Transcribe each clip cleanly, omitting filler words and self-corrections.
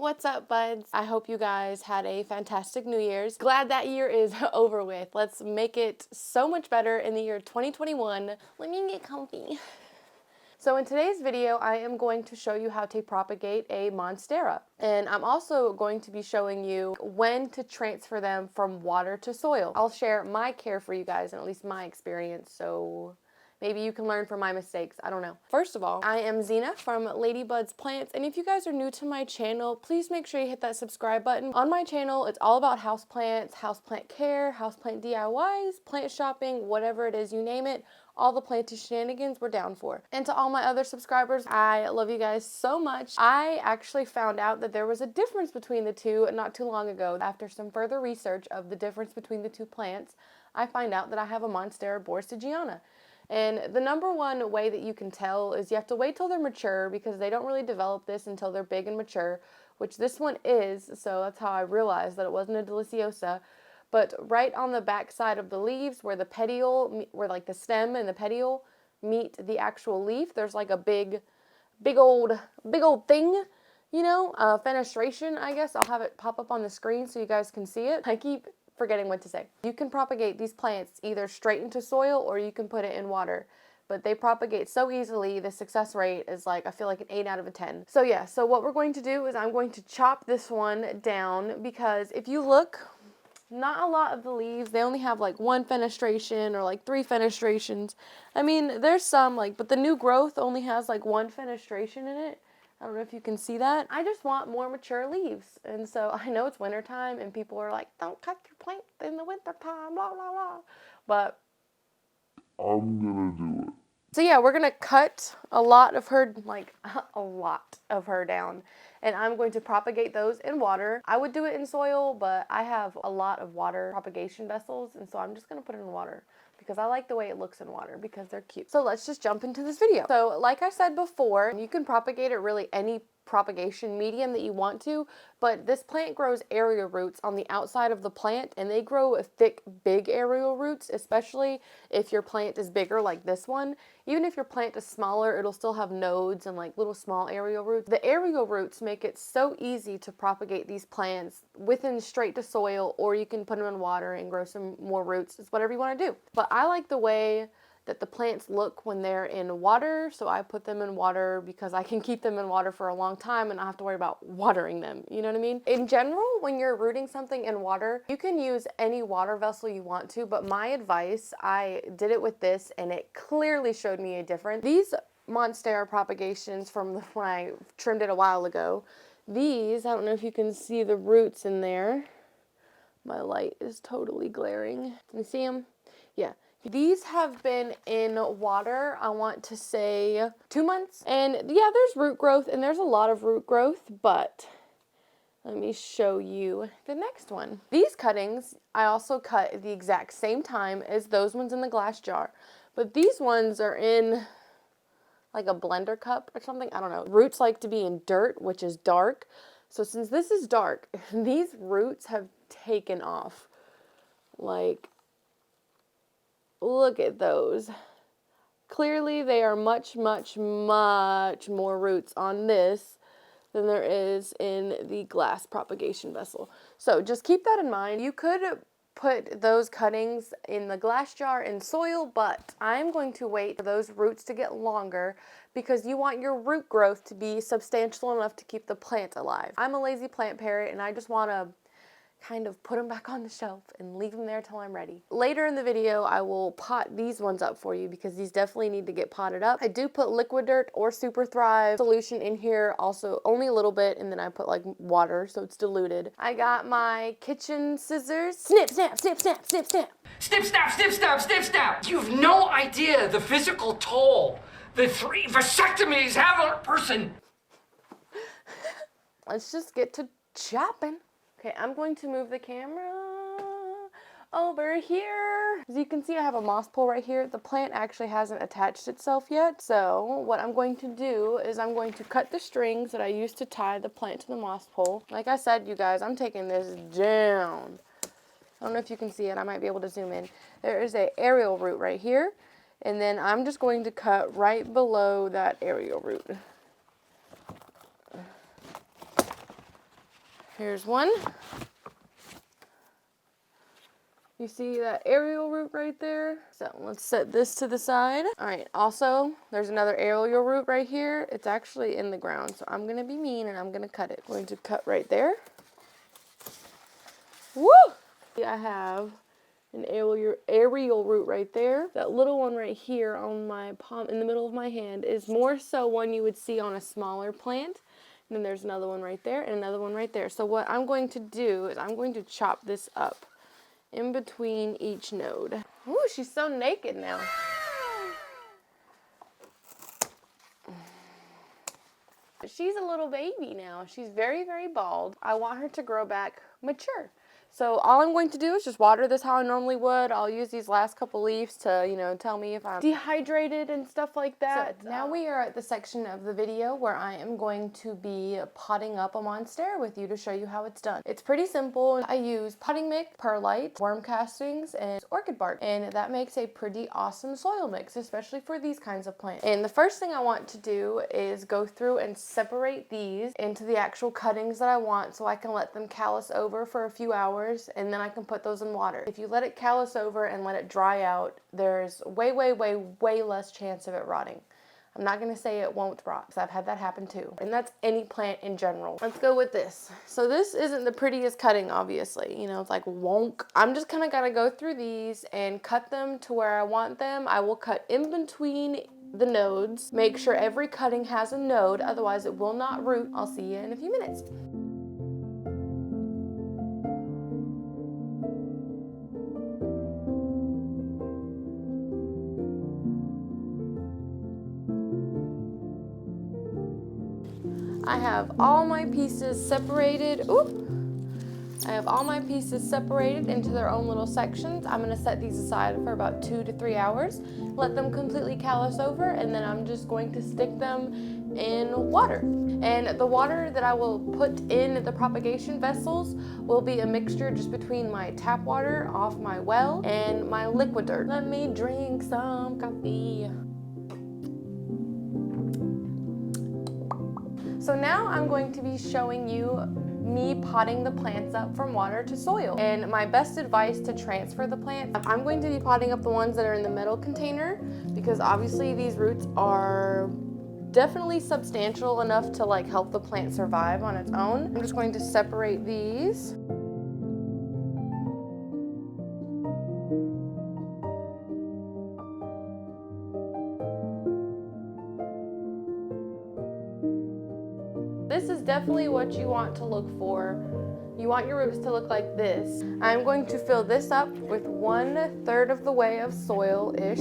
What's up, buds? I hope you guys had a fantastic New Year's. Glad that year is over with. Let's make it so much better in the year 2021. Let me get comfy. So in today's video, I am going to show you how to propagate a Monstera. And I'm also going to be showing you when to transfer them from water to soil. I'll share my care for you guys and at least my experience, so maybe you can learn from my mistakes. I don't know. First of all, I am Xena from Ladybuds Plants, and if you guys are new to my channel, please make sure you hit that subscribe button. On my channel, it's all about houseplants, houseplant care, houseplant DIYs, plant shopping, whatever it is, you name it. All the planty shenanigans we're down for. And to all my other subscribers, I love you guys so much. I actually found out that there was a difference between the two not too long ago. After some further research of the difference between the two plants, I find out that I have a Monstera Borsigiana. And the number one way that you can tell is you have to wait till they're mature, because they don't really develop this until they're big and mature, which this one is, so that's how I realized that it wasn't a Deliciosa. But right on the back side of the leaves, where the petiole, where like the stem and the petiole meet the actual leaf, there's like a big old thing, you know, fenestration, I guess. I'll have it pop up on the screen so you guys can see it. I keep forgetting what to say. You can propagate these plants either straight into soil or you can put it in water. But they propagate so easily, the success rate is like, I feel like an 8 out of 10. So yeah, so what we're going to do is I'm going to chop this one down, because if you look, not a lot of the leaves, they only have like one fenestration or like 3 fenestrations. I mean, there's some like, but the new growth only has like 1 fenestration in it. I don't know if you can see that. I just want more mature leaves. And so I know it's wintertime and people are like, don't cut your plant in the wintertime, blah, blah, blah. But I'm gonna do it. So yeah, we're gonna cut a lot of her, like a lot of her down. And I'm going to propagate those in water. I would do it in soil, but I have a lot of water propagation vessels, and so I'm just gonna put it in water because I like the way it looks in water because they're cute. So let's just jump into this video. So like I said before, you can propagate it really any propagation medium that you want to, but this plant grows aerial roots on the outside of the plant, and they grow thick, big aerial roots, especially if your plant is bigger like this one. Even if your plant is smaller, it'll still have nodes and like little small aerial roots. The aerial roots make it so easy to propagate these plants within straight to soil, or you can put them in water and grow some more roots. It's whatever you want to do. But I like the way that the plants look when they're in water, so I put them in water because I can keep them in water for a long time and not have to worry about watering them, you know what I mean? In general, when you're rooting something in water, you can use any water vessel you want to, but my advice, I did it with this and it clearly showed me a difference. These Monstera propagations from when I trimmed it a while ago, these, I don't know if you can see the roots in there. My light is totally glaring. Can you see them? Yeah. These have been in water, I want to say 2 months. And yeah, there's root growth, and there's a lot of root growth, but let me show you the next one. These cuttings, I also cut at the exact same time as those ones in the glass jar. But these ones are in like a blender cup or something, I don't know. Roots like to be in dirt, which is dark. So since this is dark, these roots have taken off. Like, look at those. Clearly they are much more roots on this than there is in the glass propagation vessel. So just keep that in mind. You could put those cuttings in the glass jar in soil, but I'm going to wait for those roots to get longer because you want your root growth to be substantial enough to keep the plant alive. I'm a lazy plant parent and I just want to kind of put them back on the shelf and leave them there till I'm ready. Later in the video, I will pot these ones up for you because these definitely need to get potted up. I do put liquid dirt or Super Thrive solution in here, also only a little bit, and then I put like water so it's diluted. I got my kitchen scissors. Snip, snap, snip, snap, snip, snap. Snip, snap, snip, snap, snip, snap. You've no idea the physical toll the 3 vasectomies have on a person. Let's just get to chopping. Okay, I'm going to move the camera over here. As you can see, I have a moss pole right here. The plant actually hasn't attached itself yet. So what I'm going to do is I'm going to cut the strings that I used to tie the plant to the moss pole. Like I said, you guys, I'm taking this down. I don't know if you can see it. I might be able to zoom in. There is an aerial root right here. And then I'm just going to cut right below that aerial root. Here's one. You see that aerial root right there? So let's set this to the side. All right, also, there's another aerial root right here. It's actually in the ground, so I'm gonna be mean and I'm gonna cut it. I'm going to cut right there. Woo! I have an aerial root right there. That little one right here on my palm, in the middle of my hand, is more so one you would see on a smaller plant. And then there's another one right there and another one right there. So what I'm going to do is I'm going to chop this up in between each node. Ooh, she's so naked now. She's a little baby now. She's very, very bald. I want her to grow back mature. So all I'm going to do is just water this how I normally would. I'll use these last couple leaves to, you know, tell me if I'm dehydrated and stuff like that. So now we are at the section of the video where I am going to be potting up a Monstera with you to show you how it's done. It's pretty simple. I use potting mix, perlite, worm castings, and orchid bark. And that makes a pretty awesome soil mix, especially for these kinds of plants. And the first thing I want to do is go through and separate these into the actual cuttings that I want so I can let them callus over for a few hours. And then I can put those in water. If you let it callus over and let it dry out, there's way less chance of it rotting. I'm not gonna say it won't rot, because I've had that happen too. And that's any plant in general. Let's go with this. So this isn't the prettiest cutting, obviously. You know, it's like wonk. I'm just kinda gonna go through these and cut them to where I want them. I will cut in between the nodes. Make sure every cutting has a node, otherwise it will not root. I'll see you in a few minutes. I have all my pieces separated. I have all my pieces separated into their own little sections. I'm gonna set these aside for about 2 to 3 hours, let them completely callus over, and then I'm just going to stick them in water. And the water that I will put in the propagation vessels will be a mixture just between my tap water off my well and my liquid dirt. Let me drink some coffee. So now I'm going to be showing you me potting the plants up from water to soil. And my best advice to transfer the plants, I'm going to be potting up the ones that are in the metal container, because obviously these roots are definitely substantial enough to like help the plant survive on its own. I'm just going to separate these. This is definitely what you want to look for. You want your roots to look like this. I'm going to fill this up with 1/3 of the way of soil-ish.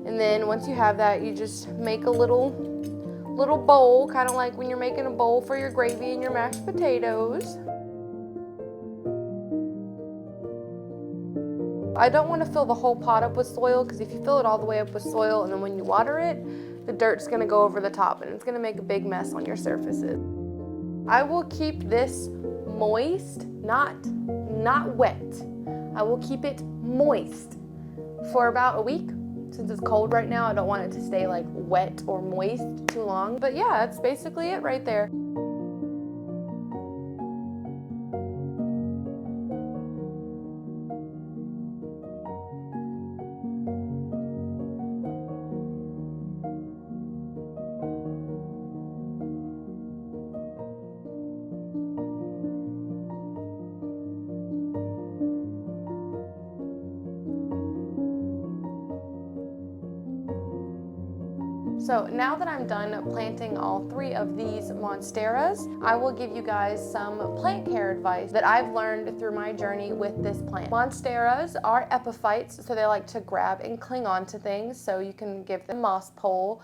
And then once you have that, you just make a little bowl, kind of like when you're making a bowl for your gravy and your mashed potatoes. I don't want to fill the whole pot up with soil, because if you fill it all the way up with soil and then when you water it, the dirt's going to go over the top and it's going to make a big mess on your surfaces. I will keep this moist, not wet. I will keep it moist for about a week. Since it's cold right now, I don't want it to stay like wet or moist too long. But yeah, that's basically it right there. So now that I'm done planting all 3 of these Monsteras, I will give you guys some plant care advice that I've learned through my journey with this plant. Monsteras are epiphytes, so they like to grab and cling on to things, so you can give them moss pole.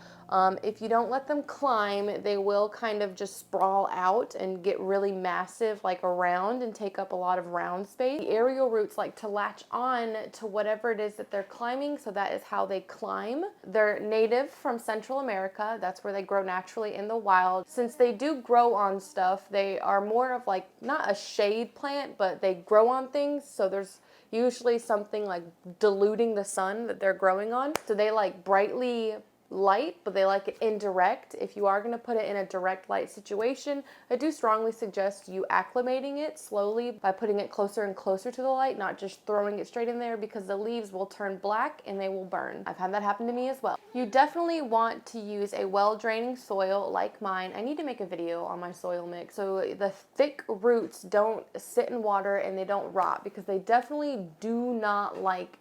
If you don't let them climb, they will kind of just sprawl out and get really massive, like around, and take up a lot of round space. The aerial roots like to latch on to whatever it is that they're climbing, so that is how they climb. They're native from Central America. That's where they grow naturally in the wild. Since they do grow on stuff, they are more of like, not a shade plant, but they grow on things, so there's usually something like diluting the sun that they're growing on. So they like brightly light, but they like it indirect. If you are going to put it in a direct light situation, I do strongly suggest you acclimating it slowly by putting it closer and closer to the light, not just throwing it straight in there, because the leaves will turn black and they will burn. I've had that happen to me as well. You definitely want to use a well-draining soil like mine. I need to make a video on my soil mix so the thick roots don't sit in water and they don't rot, because they definitely do not like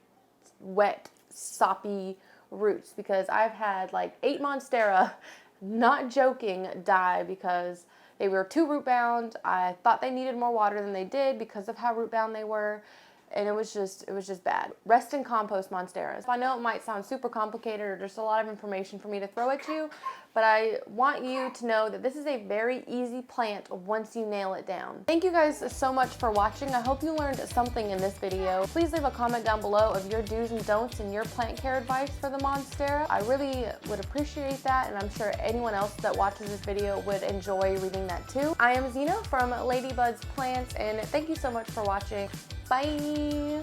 wet, soppy roots, because I've had like 8 Monstera, not joking, die because they were too root bound. I thought they needed more water than they did because of how root bound they were, and it was just bad. Rest and compost Monsteras. I know it might sound super complicated or just a lot of information for me to throw at you, but I want you to know that this is a very easy plant once you nail it down. Thank you guys so much for watching. I hope you learned something in this video. Please leave a comment down below of your do's and don'ts and your plant care advice for the Monstera. I really would appreciate that, and I'm sure anyone else that watches this video would enjoy reading that too. I am Xena from Ladybuds Plants, and thank you so much for watching. Bye!